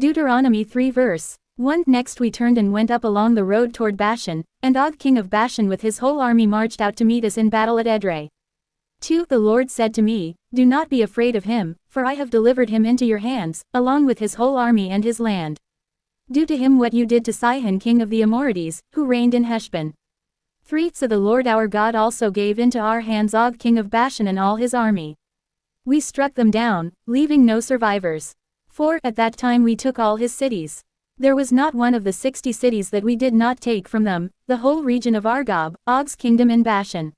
Deuteronomy 3 verse 1. Next we turned and went up along the road toward Bashan, and Og king of Bashan with his whole army marched out to meet us in battle at Edrei. 2. The Lord said to me, do not be afraid of him, for I have delivered him into your hands, along with his whole army and his land. Do to him what you did to Sihon king of the Amorites, who reigned in Heshbon. 3. So the Lord our God also gave into our hands Og king of Bashan and all his army. We struck them down, leaving no survivors. 4. At that time we took all his cities. There was not one of the 60 cities that we did not take from them, the whole region of Argob, Og's kingdom in Bashan.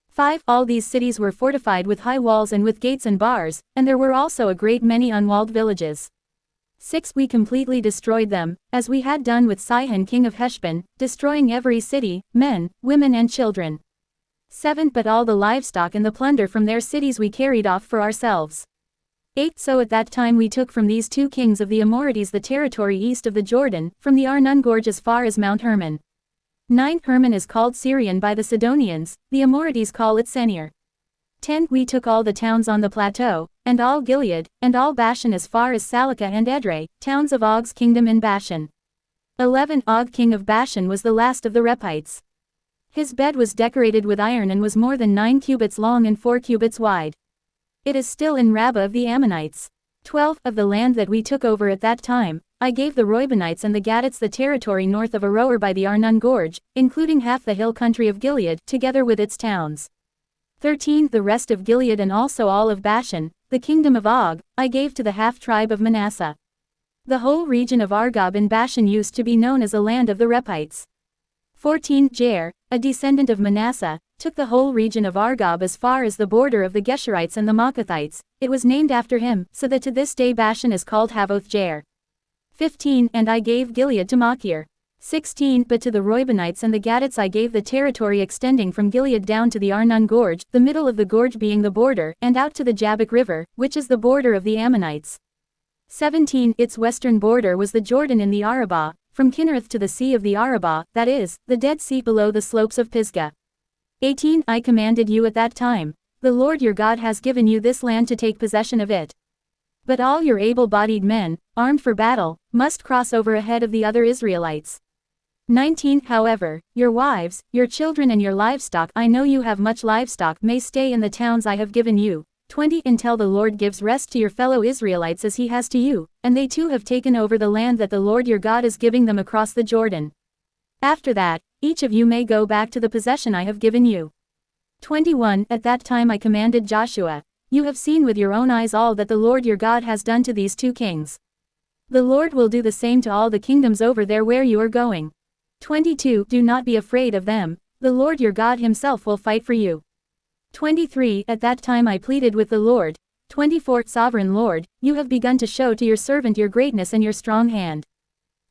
5. All these cities were fortified with high walls and with gates and bars, and there were also a great many unwalled villages. 6. We completely destroyed them, as we had done with Sihon king of Heshbon, destroying every city, men, women and children. 7. But all the livestock and the plunder from their cities we carried off for ourselves. 8. So at that time we took from these 2 kings of the Amorites the territory east of the Jordan, from the Arnon gorge as far as Mount Hermon. 9. Hermon is called Syrian by the Sidonians, the Amorites call it Senir. 10. We took all the towns on the plateau, and all Gilead, and all Bashan as far as Salakah and Edrei, towns of Og's kingdom in Bashan. 11. Og king of Bashan was the last of the Rephites. His bed was decorated with iron and was more than 9 cubits long and 4 cubits wide. It is still in Rabbah of the Ammonites. 12. Of the land that we took over at that time, I gave the Reubenites and the Gadites the territory north of Aroer by the Arnon gorge, including half the hill country of Gilead, together with its towns. 13. The rest of Gilead and also all of Bashan, the kingdom of Og, I gave to the half-tribe of Manasseh. The whole region of Argob in Bashan used to be known as a land of the Rephites. 14. Jair, a descendant of Manasseh, took the whole region of Argob as far as the border of the Geshurites and the Maacathites. It was named after him, so that to this day Bashan is called Havoth Jair. 15. And I gave Gilead to Machir. 16. But to the Reubenites and the Gadites I gave the territory extending from Gilead down to the Arnon gorge, the middle of the gorge being the border, and out to the Jabbok river, which is the border of the Ammonites. 17. Its western border was the Jordan in the Arabah, from Kinnereth to the sea of the Arabah, that is, the Dead Sea below the slopes of Pisgah. 18. I commanded you at that time, the Lord your God has given you this land to take possession of it. But all your able-bodied men, armed for battle, must cross over ahead of the other Israelites. 19. However, your wives, your children and your livestock, I know you have much livestock, may stay in the towns I have given you. 20. Until the Lord gives rest to your fellow Israelites as he has to you, and they too have taken over the land that the Lord your God is giving them across the Jordan. After that, each of you may go back to the possession I have given you. 21. At that time I commanded Joshua, you have seen with your own eyes all that the Lord your God has done to these 2 kings. The Lord will do the same to all the kingdoms over there where you are going. 22. Do not be afraid of them, the Lord your God himself will fight for you. 23. At that time I pleaded with the Lord. 24. Sovereign Lord, you have begun to show to your servant your greatness and your strong hand.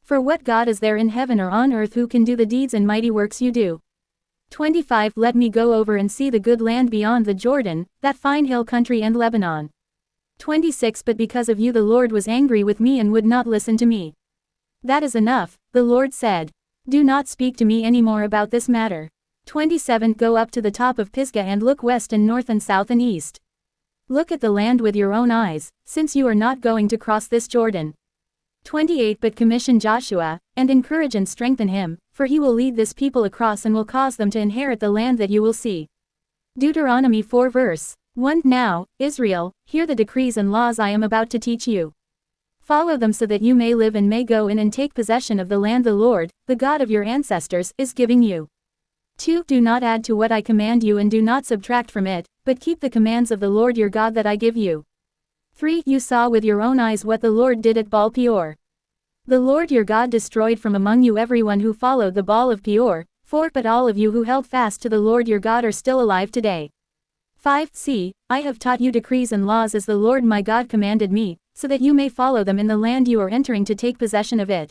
For what God is there in heaven or on earth who can do the deeds and mighty works you do? 25. Let me go over and see the good land beyond the Jordan, that fine hill country and Lebanon. 26. But because of you the Lord was angry with me and would not listen to me. That is enough, the Lord said. Do not speak to me any more about this matter. 27. Go up to the top of Pisgah and look west and north and south and east. Look at the land with your own eyes, since you are not going to cross this Jordan. 28. But commission Joshua, and encourage and strengthen him, for he will lead this people across and will cause them to inherit the land that you will see. Deuteronomy 4 verse 1. Now, Israel, hear the decrees and laws I am about to teach you. Follow them so that you may live and may go in and take possession of the land the Lord, the God of your ancestors, is giving you. 2. Do not add to what I command you and do not subtract from it, but keep the commands of the Lord your God that I give you. 3. You saw with your own eyes what the Lord did at Baal Peor. The Lord your God destroyed from among you everyone who followed the Baal of Peor. 4. But all of you who held fast to the Lord your God are still alive today. 5. See, I have taught you decrees and laws as the Lord my God commanded me, so that you may follow them in the land you are entering to take possession of it.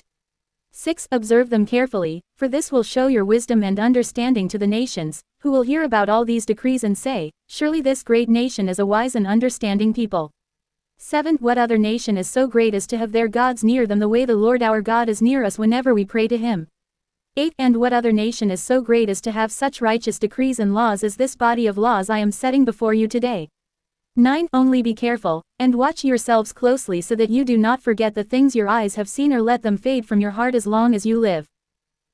6. Observe them carefully, for this will show your wisdom and understanding to the nations, who will hear about all these decrees and say, surely this great nation is a wise and understanding people. 7. What other nation is so great as to have their gods near them the way the Lord our God is near us whenever we pray to him? 8. And what other nation is so great as to have such righteous decrees and laws as this body of laws I am setting before you today? 9. Only be careful, and watch yourselves closely so that you do not forget the things your eyes have seen or let them fade from your heart as long as you live.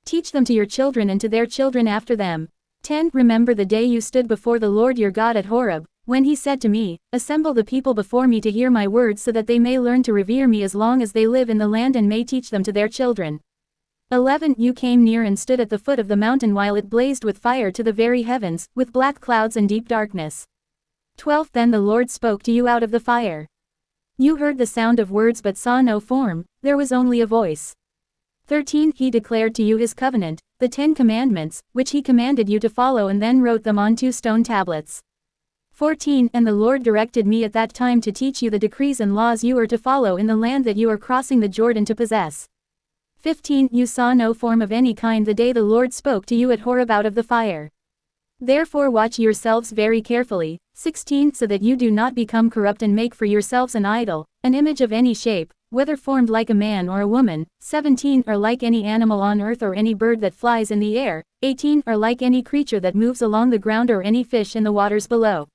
Teach them to your children and to their children after them. 10. Remember the day you stood before the Lord your God at Horeb, when he said to me, Assemble the people before me to hear my words so that they may learn to revere me as long as they live in the land and may teach them to their children. 11. You came near and stood at the foot of the mountain while it blazed with fire to the very heavens, with black clouds and deep darkness. 12. Then the Lord spoke to you out of the fire. You heard the sound of words but saw no form, there was only a voice. 13. He declared to you his covenant, the 10 commandments, which he commanded you to follow and then wrote them on 2 stone tablets. 14. And the Lord directed me at that time to teach you the decrees and laws you are to follow in the land that you are crossing the Jordan to possess. 15. You saw no form of any kind the day the Lord spoke to you at Horeb out of the fire. Therefore watch yourselves very carefully. 16. So that you do not become corrupt and make for yourselves an idol, an image of any shape, whether formed like a man or a woman. 17. Or like any animal on earth or any bird that flies in the air. 18. Or like any creature that moves along the ground or any fish in the waters below.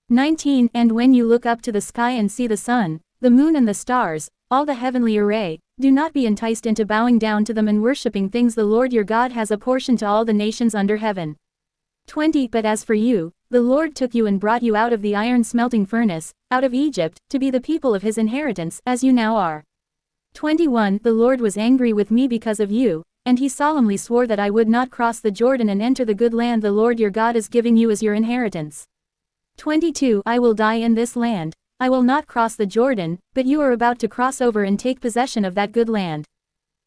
19. And when you look up to the sky and see the sun, the moon and the stars, all the heavenly array, do not be enticed into bowing down to them and worshipping things the Lord your God has apportioned to all the nations under heaven. 20. But as for you, the Lord took you and brought you out of the iron smelting furnace, out of Egypt, to be the people of his inheritance, as you now are. 21. The Lord was angry with me because of you, and he solemnly swore that I would not cross the Jordan and enter the good land the Lord your God is giving you as your inheritance. 22. I will die in this land. I will not cross the Jordan, but you are about to cross over and take possession of that good land.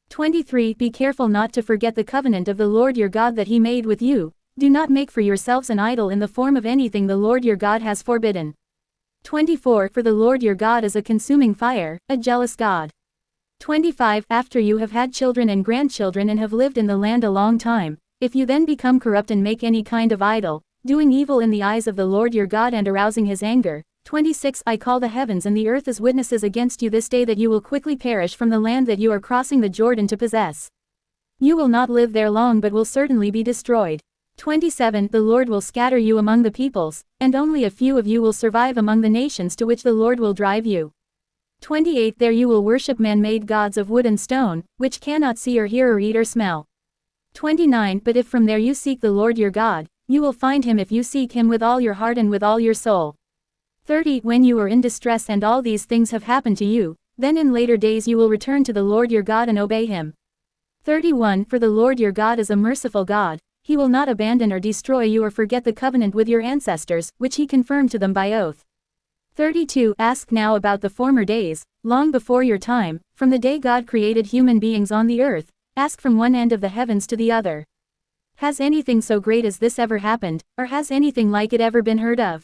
23. Be careful not to forget the covenant of the Lord your God that he made with you. Do not make for yourselves an idol in the form of anything the Lord your God has forbidden. 24. For the Lord your God is a consuming fire, a jealous God. 25. After you have had children and grandchildren and have lived in the land a long time, if you then become corrupt and make any kind of idol, doing evil in the eyes of the Lord your God and arousing his anger. 26. I call the heavens and the earth as witnesses against you this day that you will quickly perish from the land that you are crossing the Jordan to possess. You will not live there long but will certainly be destroyed. 27. The Lord will scatter you among the peoples, and only a few of you will survive among the nations to which the Lord will drive you. 28. There you will worship man-made gods of wood and stone, which cannot see or hear or eat or smell. 29. But if from there you seek the Lord your God, you will find him if you seek him with all your heart and with all your soul. 30. When you are in distress and all these things have happened to you, then in later days you will return to the Lord your God and obey him. 31. For the Lord your God is a merciful God, he will not abandon or destroy you or forget the covenant with your ancestors, which he confirmed to them by oath. 32. Ask now about the former days, long before your time, from the day God created human beings on the earth, ask from one end of the heavens to the other. Has anything so great as this ever happened, or has anything like it ever been heard of?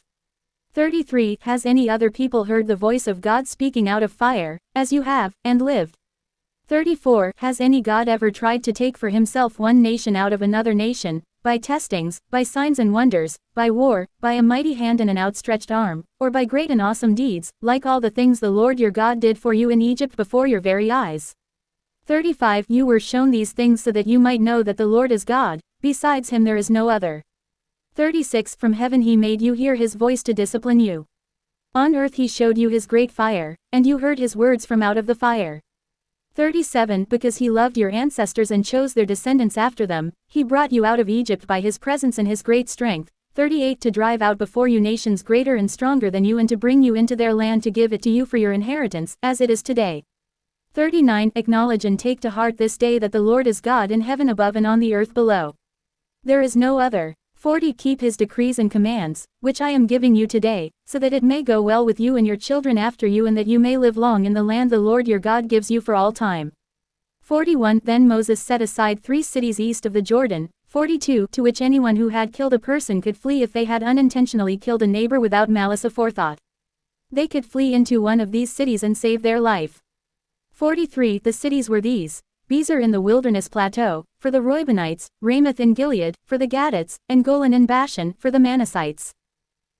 33. Has any other people heard the voice of God speaking out of fire, as you have, and lived? 34. Has any God ever tried to take for himself one nation out of another nation, by testings, by signs and wonders, by war, by a mighty hand and an outstretched arm, or by great and awesome deeds, like all the things the Lord your God did for you in Egypt before your very eyes? 35. You were shown these things so that you might know that the Lord is God, besides him there is no other. 36. From heaven he made you hear his voice to discipline you. On earth he showed you his great fire, and you heard his words from out of the fire. 37. Because he loved your ancestors and chose their descendants after them, he brought you out of Egypt by his presence and his great strength. 38. To drive out before you nations greater and stronger than you and to bring you into their land to give it to you for your inheritance, as it is today. 39. Acknowledge and take to heart this day that the Lord is God in heaven above and on the earth below. There is no other. 40. Keep his decrees and commands, which I am giving you today, so that it may go well with you and your children after you and that you may live long in the land the Lord your God gives you for all time. 41. Then Moses set aside 3 cities east of the Jordan, 42, to which anyone who had killed a person could flee if they had unintentionally killed a neighbor without malice aforethought. They could flee into one of these cities and save their life. 43. The cities were these: Bezer in the wilderness plateau, for the Reubenites, Ramoth in Gilead, for the Gadites, and Golan in Bashan, for the Manassites.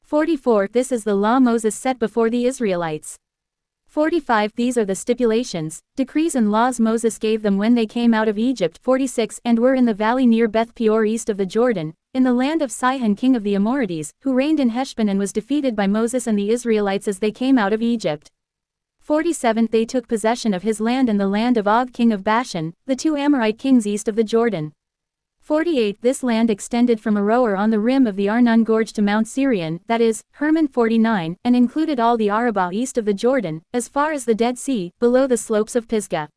44. This is the law Moses set before the Israelites. 45. These are the stipulations, decrees and laws Moses gave them when they came out of Egypt. 46. And were in the valley near Beth Peor east of the Jordan, in the land of Sihon king of the Amorites, who reigned in Heshbon and was defeated by Moses and the Israelites as they came out of Egypt. 47 They took possession of his land and the land of Og king of Bashan, the two Amorite kings east of the Jordan. 48 This land extended from Aroer on the rim of the Arnon Gorge to Mount Sirion, that is, Hermon. 49, and included all the Arabah east of the Jordan, as far as the Dead Sea, below the slopes of Pisgah.